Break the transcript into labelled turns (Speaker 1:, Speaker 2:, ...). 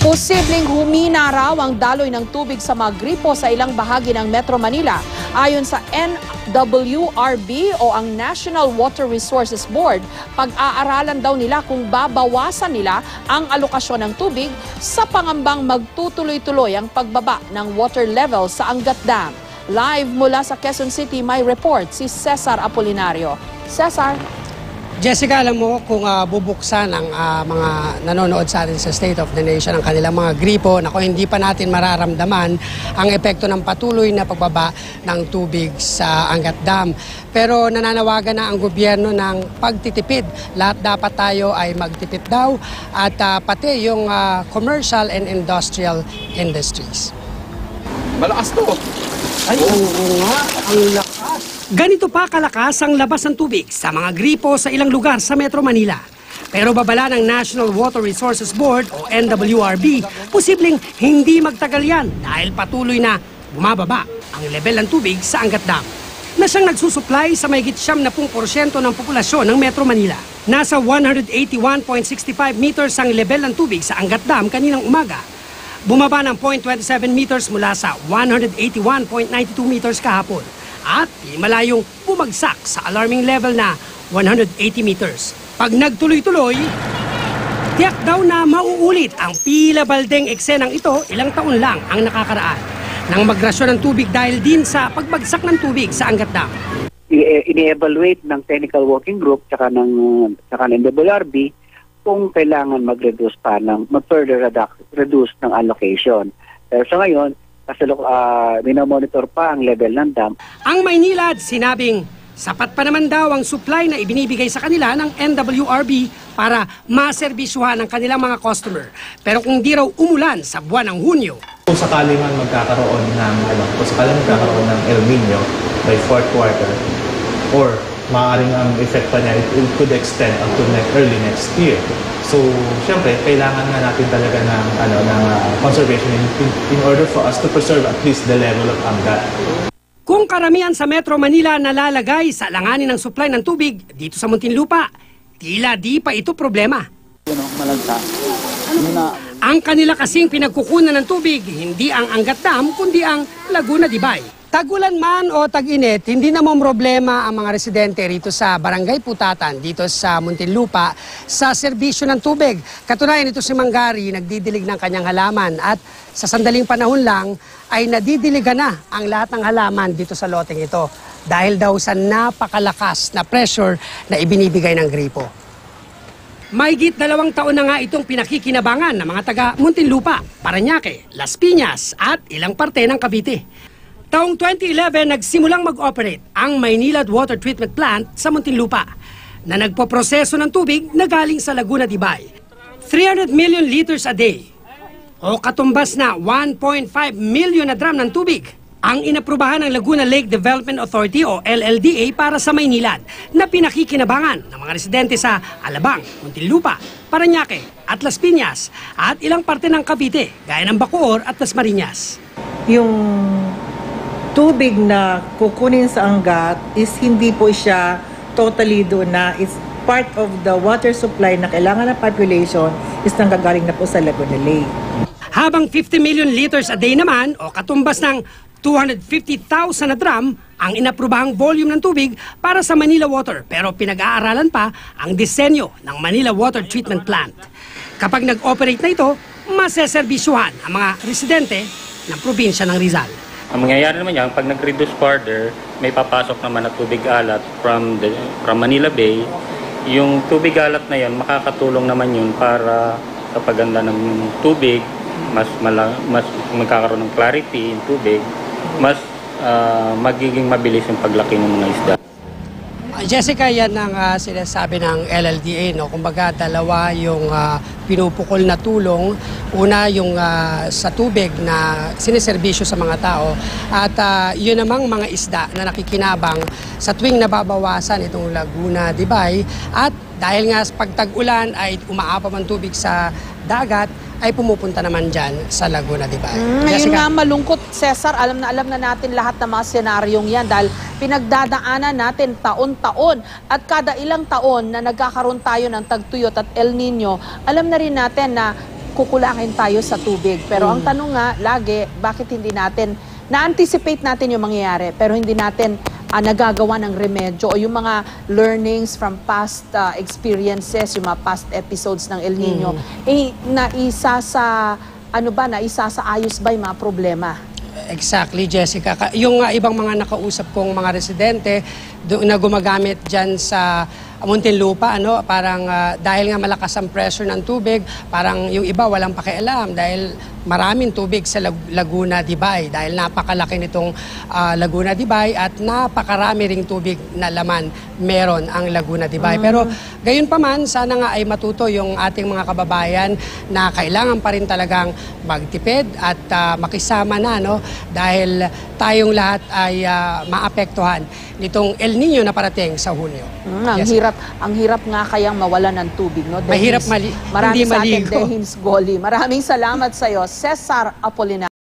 Speaker 1: Posibleng humina raw ang daloy ng tubig sa mga gripo sa ilang bahagi ng Metro Manila. Ayon sa NWRB o ang National Water Resources Board, pag-aaralan daw nila kung babawasan nila ang alokasyon ng tubig sa pangambang magtutuloy-tuloy ang pagbaba ng water level sa Angat Dam. Live mula sa Quezon City, may report si Cesar Apolinario. Cesar?
Speaker 2: Jessica, alam mo kung bubuksan ang mga nanonood sa atin sa State of the Nation ang kanilang mga gripo, nako hindi pa natin mararamdaman ang epekto ng patuloy na pagbaba ng tubig sa Angat Dam. Pero nananawagan na ang gobyerno ng pagtitipid. Lahat dapat tayo ay magtipid daw at pati yung commercial and industrial industries.
Speaker 3: Malakas to.
Speaker 2: Ay, oo nga, ang lakas. Ganito pa kalakas ang labas ng tubig sa mga gripo sa ilang lugar sa Metro Manila. Pero babala ng National Water Resources Board o NWRB, posibleng hindi magtagal yan dahil patuloy na bumababa ang level ng tubig sa Angat Dam na siyang nagsusupply sa mahigit 70% ng populasyon ng Metro Manila. Nasa 181.65 meters ang level ng tubig sa Angat Dam kaninang umaga. Bumaba ng 0.27 meters mula sa 181.92 meters kahapon. At malayong bumagsak sa alarming level na 180 meters. Pag nagtuloy-tuloy, tiyak daw na mauulit ang pila baldeng eksenang ito ilang taon lang ang nakakaraan nang magrasyon ng tubig dahil din sa pagbagsak ng tubig sa Angat Dam.
Speaker 4: Ini-evaluate ng Technical Working Group tsaka ng NWRB kung kailangan mag-reduce pa mag-further reduce ng allocation. Pero sa ngayon, kasi minomonitor pa ang level ng dam.
Speaker 2: Ang Maynilad sinabing sapat pa naman daw ang supply na ibinibigay sa kanila ng NWRB para maserbisyuhan ang kanilang mga customer. Pero kung di raw umulan sa buwan ng Hunyo,
Speaker 5: kung sakali man magkakaroon ng El Nino by fourth quarter or maaaring ang epekto niya, it could extend up to early next year. So, syempre, kailangan nga natin talaga ng conservation in order for us to preserve at least the level of Angat.
Speaker 2: Kung karamihan sa Metro Manila nalalagay sa alanganin ng supply ng tubig dito sa Muntinlupa, tila di pa ito problema. Ang kanila kasing pinagkukunan ng tubig, hindi ang Angat Dam, kundi ang Laguna Dibay. Tagulan man o tag-init, hindi naman problema ang mga residente rito sa Barangay Putatan, dito sa Muntinlupa, sa serbisyo ng tubig. Katunayan ito si Manggari, nagdidilig ng kanyang halaman at sa sandaling panahon lang ay nadidiligan na ang lahat ng halaman dito sa loteng ito dahil daw sa napakalakas na pressure na ibinibigay ng gripo. Mahigit 2 taon na nga itong pinakikinabangan ng mga taga Muntinlupa, Parañaque, Las Piñas at ilang parte ng Cavite. Taong 2011, nagsimulang mag-operate ang Maynilad Water Treatment Plant sa Muntinlupa na nagpoproseso ng tubig na galing sa Laguna Dibay. 300 million liters a day o katumbas na 1.5 million na drum ng tubig ang inaprubahan ng Laguna Lake Development Authority o LLDA para sa Maynilad na pinakikinabangan ng mga residente sa Alabang, Muntinlupa, Parañaque at Las Piñas at ilang parte ng Cavite gaya ng Bacoor at Dasmariñas.
Speaker 6: Yung tubig na kukunin sa Angat is hindi po siya totally doon na it's part of the water supply na kailangan ng population is nanggagaling na po sa Laguna Lake.
Speaker 2: Habang 50 million liters a day naman o katumbas ng 250,000 na drum ang inaprubahang volume ng tubig para sa Manila Water pero pinag-aaralan pa ang disenyo ng Manila Water Treatment Plant. Kapag nag-operate na ito, maseserbisyuhan ang mga residente ng probinsya ng Rizal.
Speaker 7: Ang mangyayari naman yan, pag nag-reduce further, may papasok naman na tubig alat from Manila Bay. Yung tubig alat na yun, makakatulong naman yun para sa paganda ng tubig, mas magkakaroon ng clarity yung tubig, mas magiging mabilis yung paglaki ng mga isda.
Speaker 2: Jessica, yan ang sinasabi ng LLDA, no? Kumbaga, dalawa yung pinupukol na tulong. Una, yung sa tubig na siniserbisyo sa mga tao. At yun namang mga isda na nakikinabang sa tuwing nababawasan itong Laguna Dibay. At dahil nga pag tag-ulan ay umaapam ang tubig sa dagat, ay pumupunta naman dyan sa Laguna Dibay.
Speaker 1: Ngayon nga malungkot, Cesar, alam na natin lahat ng mga senaryong yan dahil pinagdadaanan natin taon-taon at kada ilang taon na nagkakaroon tayo ng tagtuyot at El Nino, alam na rin natin na kukulangin tayo sa tubig. Pero ang tanong nga, lagi, bakit hindi natin, na-anticipate natin yung mangyayari, pero hindi natin nagagawa ng remedyo o yung mga learnings from past experiences, yung mga past episodes ng El Nino, naisa sa ayos ba yung mga problema?
Speaker 2: Exactly, Jessica. Yung ibang mga nakausap kong mga residente na gumagamit dyan sa Muntinlupa, parang dahil nga malakas ang pressure ng tubig, parang yung iba walang pakialam dahil maraming tubig sa Laguna Dibay dahil napakalaki nitong Laguna Dibay at napakarami ring tubig na laman meron ang Laguna Dibay. Pero gayon pa man, sana nga ay matuto yung ating mga kababayan na kailangan pa rin talagang magtipid at makisama na, dahil tayong lahat ay maapektuhan nitong El Nino na parating sa Hunyo.
Speaker 1: Ang hirap nga kayang mawalan ng tubig, no?
Speaker 2: Mahirap
Speaker 1: Marami
Speaker 2: hindi
Speaker 1: sa atin,
Speaker 2: maligo.
Speaker 1: Dehims Goli. Maraming salamat sa iyo, Cesar Apolinar.